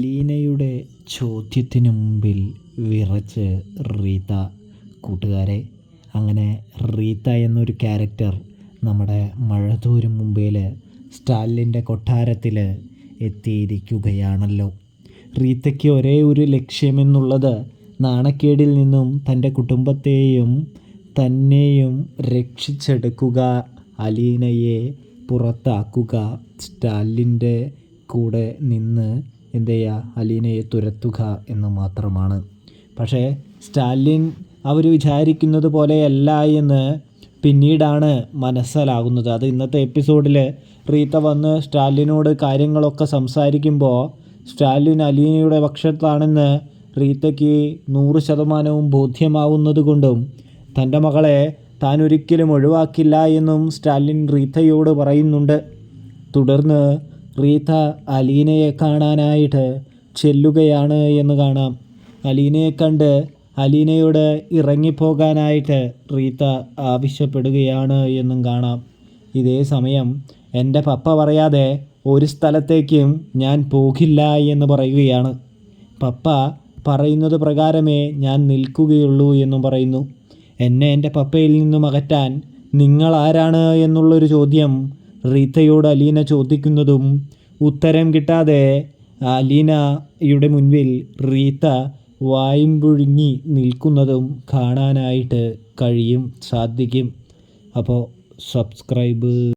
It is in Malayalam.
ലീനയുടെ ചോദ്യത്തിനു മുമ്പിൽ വിറച്ച് റീത്ത. കൂട്ടുകാരെ, അങ്ങനെ റീത്ത എന്നൊരു ക്യാരക്ടർ നമ്മുടെ മഴതോരും മുമ്പേൽ സ്റ്റാലിൻ്റെ കൊട്ടാരത്തിൽ എത്തിയിരിക്കുകയാണല്ലോ. റീത്തയ്ക്ക് ഒരേ ഒരു ലക്ഷ്യമെന്നുള്ളത് നാണക്കേടിൽ നിന്നും തൻ്റെ കുടുംബത്തെയും തന്നെയും രക്ഷിച്ചെടുക്കുക, അലീനയെ പുറത്താക്കുക, സ്റ്റാലിൻ്റെ കൂടെ നിന്ന് എന്ത് ചെയ്യുക, അലീനയെ തുരത്തുക എന്ന് മാത്രമാണ്. പക്ഷേ സ്റ്റാലിൻ അവർ വിചാരിക്കുന്നത് പോലെയല്ല എന്ന് പിന്നീടാണ് മനസ്സിലാകുന്നത്. അത് ഇന്നത്തെ എപ്പിസോഡിൽ റീത്ത വന്ന് സ്റ്റാലിനോട് കാര്യങ്ങളൊക്കെ സംസാരിക്കുമ്പോൾ സ്റ്റാലിൻ അലീനയുടെ പക്ഷത്താണെന്ന് റീത്തയ്ക്ക് 100% ബോധ്യമാവുന്നത് കൊണ്ടും തൻ്റെ മകളെ താൻ ഒരിക്കലും ഒഴിവാക്കില്ല എന്നും സ്റ്റാലിൻ റീത്തയോട് പറയുന്നുണ്ട്. തുടർന്ന് റീത്ത അലീനയെ കാണാനായിട്ട് ചെല്ലുകയാണ് എന്ന് കാണാം. അലീനയെ കണ്ട് അലീനയോട് ഇറങ്ങിപ്പോകാനായിട്ട് റീത്ത ആവശ്യപ്പെടുകയാണ് എന്നും കാണാം. ഇതേ സമയം എൻ്റെ പപ്പ പറയാതെ ഒരു സ്ഥലത്തേക്കും ഞാൻ പോകില്ല എന്ന് പറയുകയാണ്. പപ്പ പറയുന്നത് പ്രകാരമേ ഞാൻ നിൽക്കുകയുള്ളൂ എന്നും പറയുന്നു. എന്നെ എൻ്റെ പപ്പയിൽ നിന്നും അകറ്റാൻ നിങ്ങൾ ആരാണ് എന്നുള്ളൊരു ചോദ്യം റീത്തയോട് അലീന ചോദിക്കുന്നതും ഉത്തരം കിട്ടാതെ അലീനയുടെ മുൻപിൽ റീത്ത വായും പുഴുങ്ങി നിൽക്കുന്നതും കാണാനായിട്ട് സാധിക്കും. അപ്പോൾ സബ്സ്ക്രൈബ്